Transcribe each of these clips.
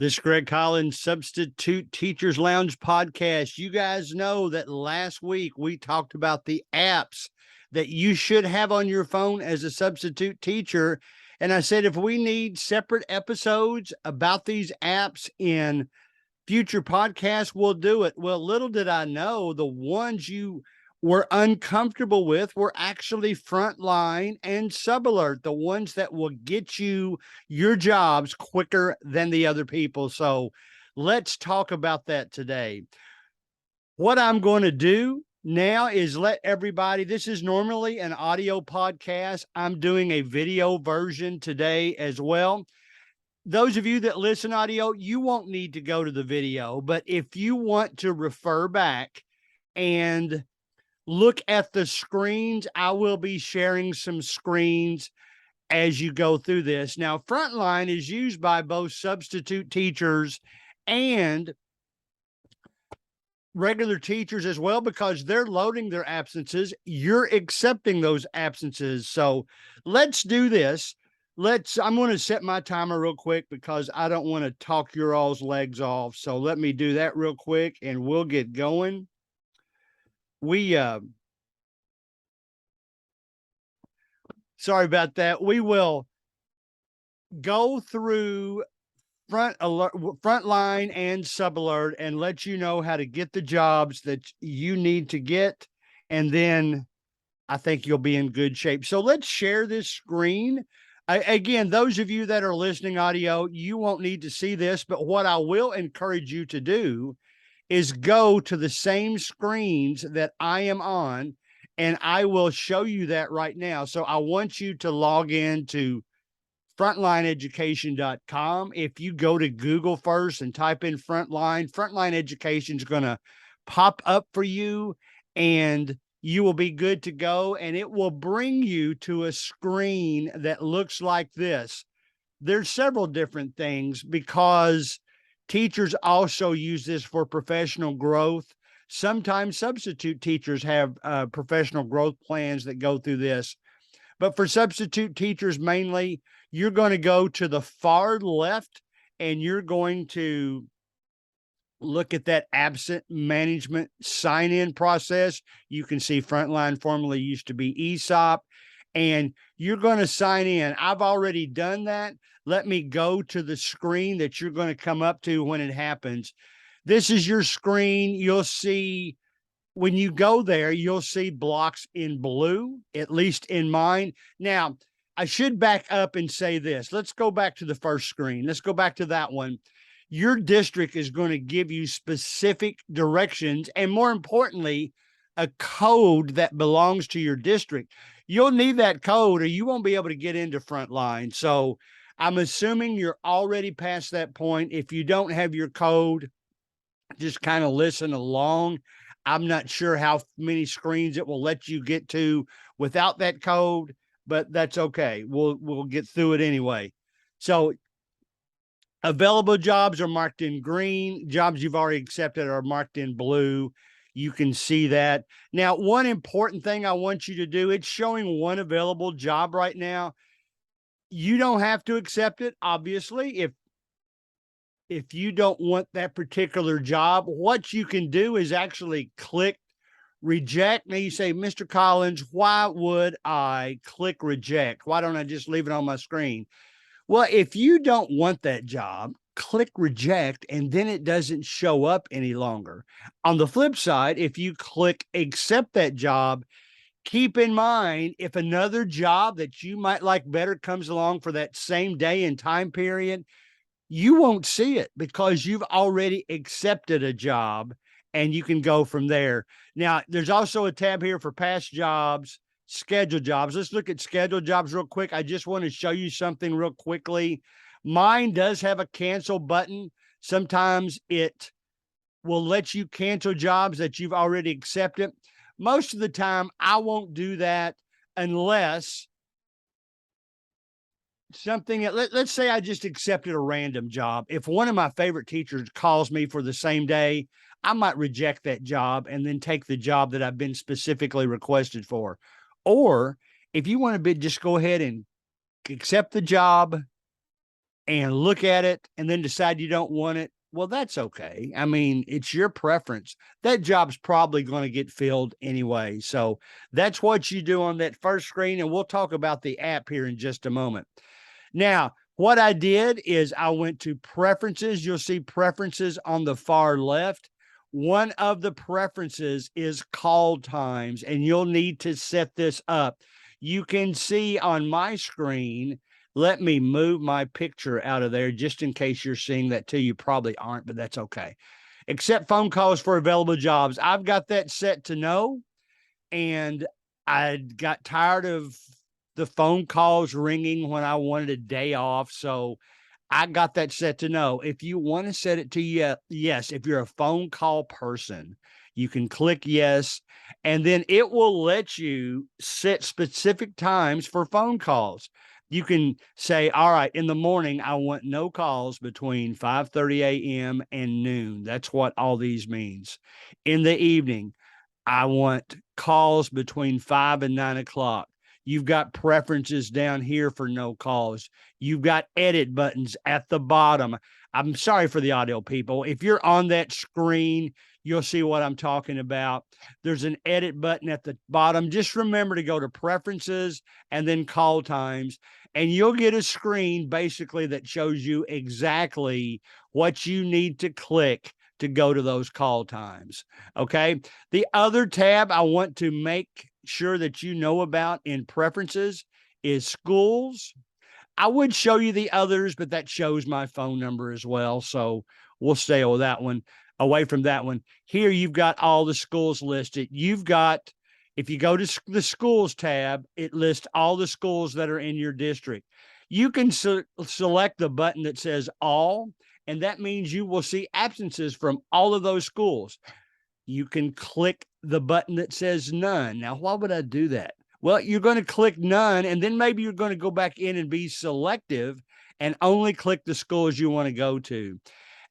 This Greg Collins Substitute Teachers Lounge podcast. You guys know that last week we talked about the apps that you should have on your phone as a substitute teacher. And I said, if we need separate episodes about these apps in future podcasts, we'll do it. Well, little did I know the ones you were uncomfortable with were actually Frontline and Subalert, the ones that will get you your jobs quicker than the other people. So let's talk about that today. What I'm going to do now is let everybody, this is normally an audio podcast. I'm doing a video version today as well. Those of you that listen audio, you won't need to go to the video, but if you want to refer back and look at the screens, I will be sharing some screens as you go through this. Now, Frontline is used by both substitute teachers and regular teachers as well, because they're loading their absences. You're accepting those absences. So let's do this. I'm going to set my timer real quick because I don't want to talk your all's legs off. So let me do that real quick and we'll get going. Sorry about that. We will go through Frontline and Subalert and let you know how to get the jobs that you need to get. And then I think you'll be in good shape. So let's share this screen. Again, those of you that are listening audio, you won't need to see this, but what I will encourage you to do is go to the same screens that I am on, and I will show you that right now. So I want you to log in to frontlineeducation.com. If you go to Google first and type in Frontline Education is going to pop up for you, and you will be good to go, and it will bring you to a screen that looks like this. There's several different things because teachers also use this for professional growth. Sometimes substitute teachers have professional growth plans that go through this. But for substitute teachers mainly, you're going to go to the far left and you're going to look at that absent management sign-in process. You can see Frontline formerly used to be ESOP, and you're going to sign in. I've already done that. Let me go to the screen that you're going to come up to when it happens. This is your screen. You'll see, when you go there, you'll see blocks in blue, at least in mine. Now, I should back up and say this. Let's go back to the first screen. Let's go back to that one. Your district is going to give you specific directions and, more importantly, a code that belongs to your district. You'll need that code or you won't be able to get into Frontline. So I'm assuming you're already past that point. If you don't have your code, just kind of listen along. I'm not sure how many screens it will let you get to without that code, but that's okay. We'll get through it anyway. So available jobs are marked in green. Jobs you've already accepted are marked in blue. You can see that. Now, one important thing I want you to do, it's showing one available job right now. You don't have to accept it, obviously. If you don't want that particular job, what you can do is actually click reject. Now you say, Mr. Collins, why would I click reject? Why don't I just leave it on my screen? Well, if you don't want that job, click reject, and then it doesn't show up any longer. On the flip side, if you click accept that job, keep in mind, if another job that you might like better comes along for that same day and time period, you won't see it because you've already accepted a job and you can go from there. Now, there's also a tab here for past jobs, scheduled jobs. Let's look at scheduled jobs real quick. I just want to show you something real quickly. Mine does have a cancel button. Sometimes it will let you cancel jobs that you've already accepted. Most of the time, I won't do that unless something, let's say I just accepted a random job. If one of my favorite teachers calls me for the same day, I might reject that job and then take the job that I've been specifically requested for. Or if you want to just go ahead and accept the job, and look at it and then decide you don't want it, well, that's okay. I mean, it's your preference. That job's probably going to get filled anyway. So that's what you do on that first screen. And we'll talk about the app here in just a moment. Now, what I did is I went to preferences. You'll see preferences on the far left. One of the preferences is call times, and you'll need to set this up. You can see on my screen, let me move my picture out of there just in case you're seeing that too. You probably aren't, but that's okay. Accept phone calls for available jobs. I've got that set to no, and I got tired of the phone calls ringing when I wanted a day off. So I got that set to no. If you want to set it to yes, if you're a phone call person, you can click yes, and then it will let you set specific times for phone calls. You can say, all right, in the morning, I want no calls between 5:30 a.m. and noon. That's what all these means. In the evening, I want calls between 5 and 9 o'clock. You've got preferences down here for no calls. You've got edit buttons at the bottom. I'm sorry for the audio people. If you're on that screen, you'll see what I'm talking about. There's an edit button at the bottom. Just remember to go to preferences and then call times, and you'll get a screen basically that shows you exactly what you need to click to go to those call times. Okay. The other tab I want to make sure that you know about in preferences is schools. I would show you the others, but that shows my phone number as well. So we'll stay with that one, away from that one. Here you've got all the schools listed. You've got, if you go to the schools tab, it lists all the schools that are in your district. You can select the button that says all, and that means you will see absences from all of those schools. You can click the button that says none. Now, why would I do that? Well, you're going to click none, and then maybe you're going to go back in and be selective and only click the schools you want to go to.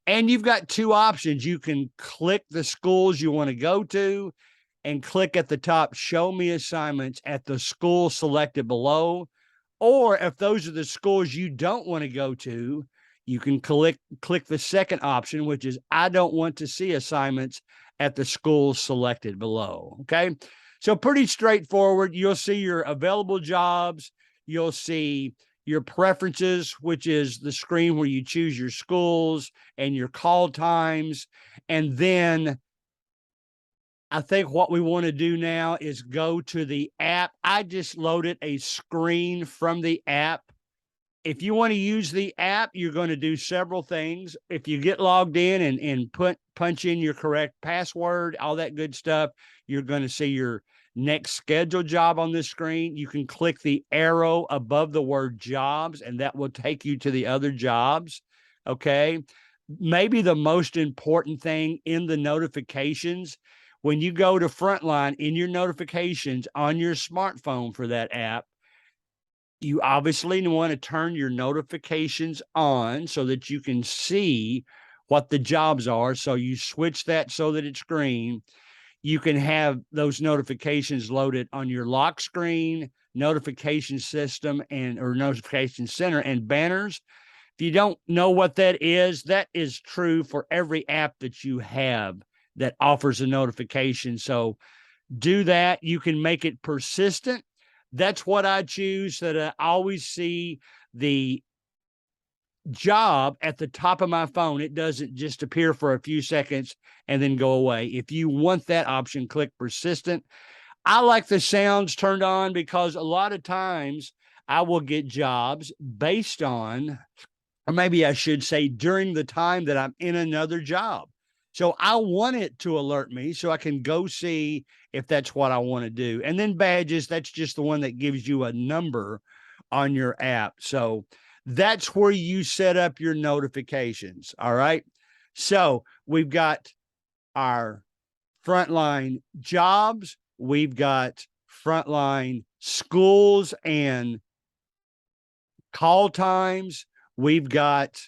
And you've got two options. You can click the schools you want to go to and click at the top, show me assignments at the school selected below. Or if those are the schools you don't want to go to, you can click the second option, which is I don't want to see assignments at the schools selected below. Okay. So pretty straightforward. You'll see your available jobs. You'll see your preferences, which is the screen where you choose your schools and your call times. And then I think what we want to do now is go to the app. I just loaded a screen from the app. If you want to use the app, you're going to do several things. If you get logged in and punch in your correct password, all that good stuff, you're going to see your next scheduled job on this screen. You can click the arrow above the word jobs, and that will take you to the other jobs. Okay. Maybe the most important thing in the notifications, when you go to Frontline in your notifications on your smartphone for that app, you obviously want to turn your notifications on so that you can see what the jobs are. So you switch that so that it's green. You can have those notifications loaded on your lock screen, notification system, or notification center and banners. If you don't know what that is true for every app that you have that offers a notification. So do that. You can make it persistent. That's what I choose, so that I always see the job at the top of my phone. It doesn't just appear for a few seconds and then go away. If you want that option, click persistent. I like the sounds turned on because a lot of times I will get jobs based on, or maybe I should say during the time that I'm in another job. So I want it to alert me so I can go see if that's what I want to do. And then badges, that's just the one that gives you a number on your app. So that's where you set up your notifications. All right. So we've got our Frontline jobs. We've got Frontline schools and call times. We've got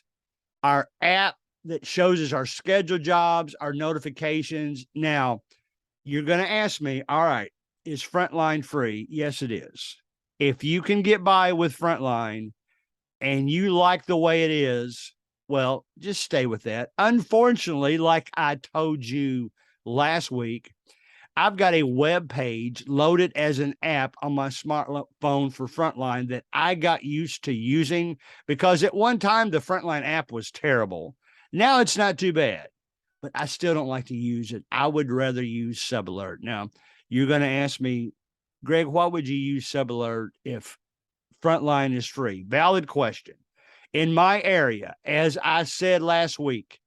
our app that shows us our scheduled jobs, our notifications. Now, you're going to ask me, all right, is Frontline free? Yes, it is. If you can get by with Frontline, and you like the way it is, well, just stay with that. Unfortunately, like I told you last week, I've got a web page loaded as an app on my smartphone for Frontline that I got used to using, because at one time the Frontline app was terrible. Now it's not too bad, but I still don't like to use it. I would rather use Subalert. Now, you're going to ask me, Greg, why would you use Subalert if Frontline is free? Valid question. In my area, as I said last week,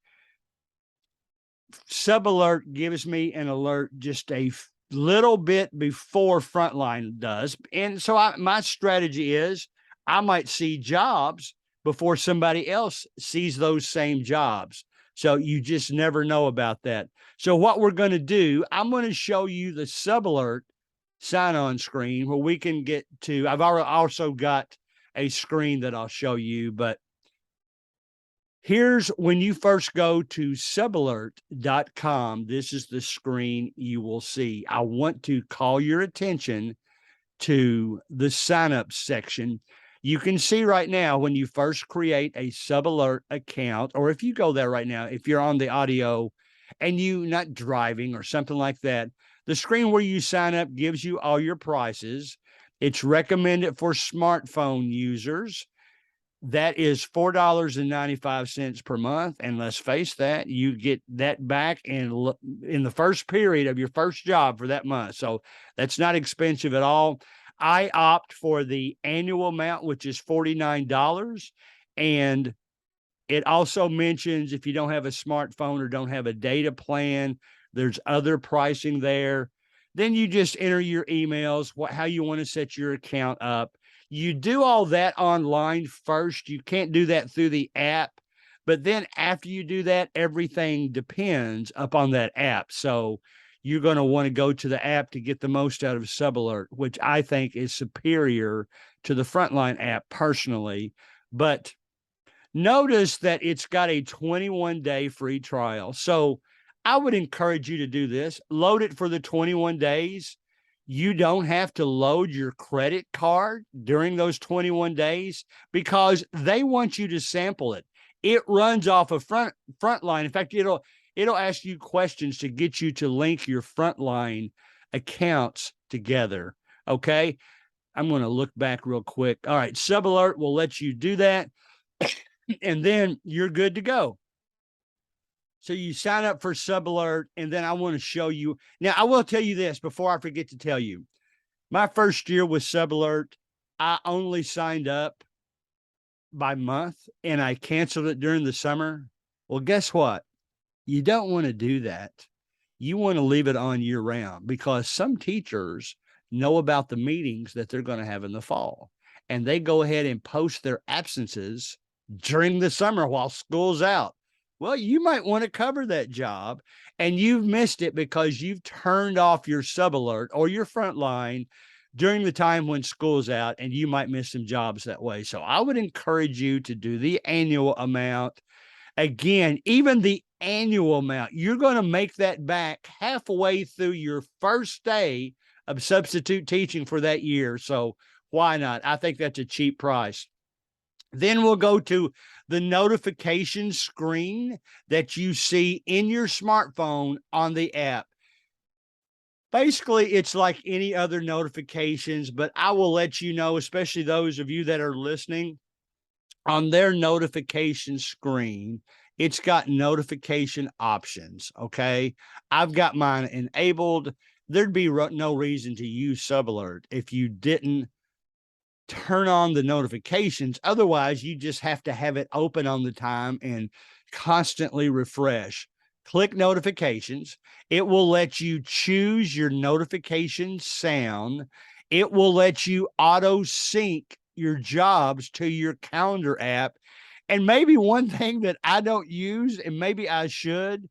Subalert gives me an alert just a little bit before Frontline does. And so my strategy is I might see jobs before somebody else sees those same jobs. So you just never know about that. So what we're going to do, I'm going to show you the Subalert sign-on screen where we can get to, I've also got a screen that I'll show you, but here's when you first go to subalert.com. This is the screen you will see. I want to call your attention to the sign up section. You can see right now when you first create a Subalert account, or if you go there right now, if you're on the audio and you not driving or something like that, the screen where you sign up gives you all your prices. It's recommended for smartphone users. That is $4.95 per month. And let's face that, you get that back in the first period of your first job for that month. So that's not expensive at all. I opt for the annual amount, which is $49. And it also mentions if you don't have a smartphone or don't have a data plan, there's other pricing there. Then you just enter your emails, how you want to set your account up. You do all that online first. You can't do that through the app. But then after you do that, everything depends upon that app. So you're going to want to go to the app to get the most out of Subalert, which I think is superior to the Frontline app personally. But notice that it's got a 21-day free trial. So I would encourage you to do this. Load it for the 21 days. You don't have to load your credit card during those 21 days because they want you to sample it. It runs off of Frontline. In fact, it'll ask you questions to get you to link your Frontline accounts together. Okay. I'm going to look back real quick. All right. Subalert will let you do that. And then you're good to go. So you sign up for Subalert, and then I want to show you. Now, I will tell you this before I forget to tell you. My first year with Subalert, I only signed up by month, and I canceled it during the summer. Well, guess what? You don't want to do that. You want to leave it on year round because some teachers know about the meetings that they're going to have in the fall, and they go ahead and post their absences during the summer while school's out. Well, you might want to cover that job, and you've missed it because you've turned off your Subalert or your Frontline during the time when school's out, and you might miss some jobs that way. So I would encourage you to do the annual amount. Again, even the annual amount, you're going to make that back halfway through your first day of substitute teaching for that year. So why not? I think that's a cheap price. Then we'll go to the notification screen that you see in your smartphone on the app. Basically, it's like any other notifications, but I will let you know, especially those of you that are listening, on their notification screen, it's got notification options, okay? I've got mine enabled. There'd be no reason to use Subalert if you didn't turn on the notifications. Otherwise, you just have to have it open on the time and constantly refresh. Click notifications. It will let you choose your notification sound. It will let you auto sync your jobs to your calendar app. And maybe one thing that I don't use, and maybe I should,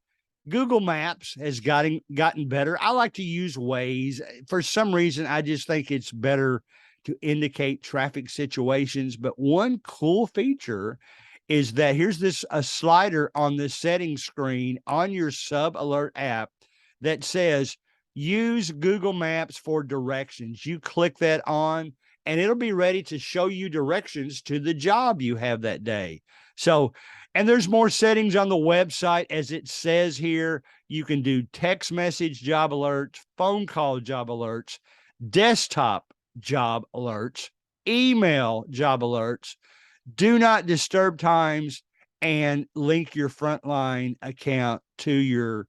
Google Maps has gotten better. I like to use Waze. For some reason, I just think it's better to indicate traffic situations. But one cool feature is that here's a slider on the settings screen on your Subalert app that says use Google Maps for directions. You click that on, and it'll be ready to show you directions to the job you have that day. So, and there's more settings on the website. As it says here, you can do text message job alerts, phone call job alerts, desktop job alerts, email job alerts, do not disturb times, and link your Frontline account to your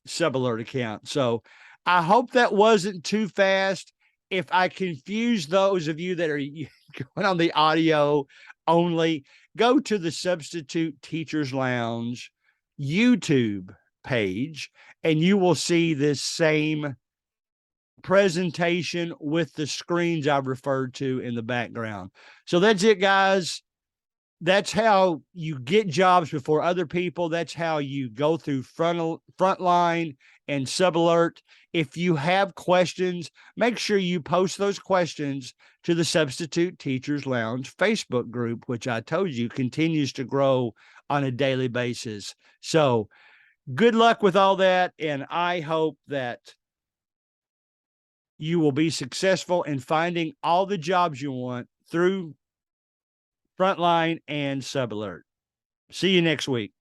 Subalert account. So I hope that wasn't too fast. If I confuse those of you that are going on the audio only, go to the Substitute Teachers Lounge YouTube page, and you will see this same presentation with the screens I've referred to in the background. So that's it, guys. That's how you get jobs before other people. That's how you go through Frontline and Subalert. If you have questions, make sure you post those questions to the Substitute Teachers Lounge Facebook group, which I told you continues to grow on a daily basis. So good luck with all that. And I hope that you will be successful in finding all the jobs you want through Frontline and Subalert. See you next week.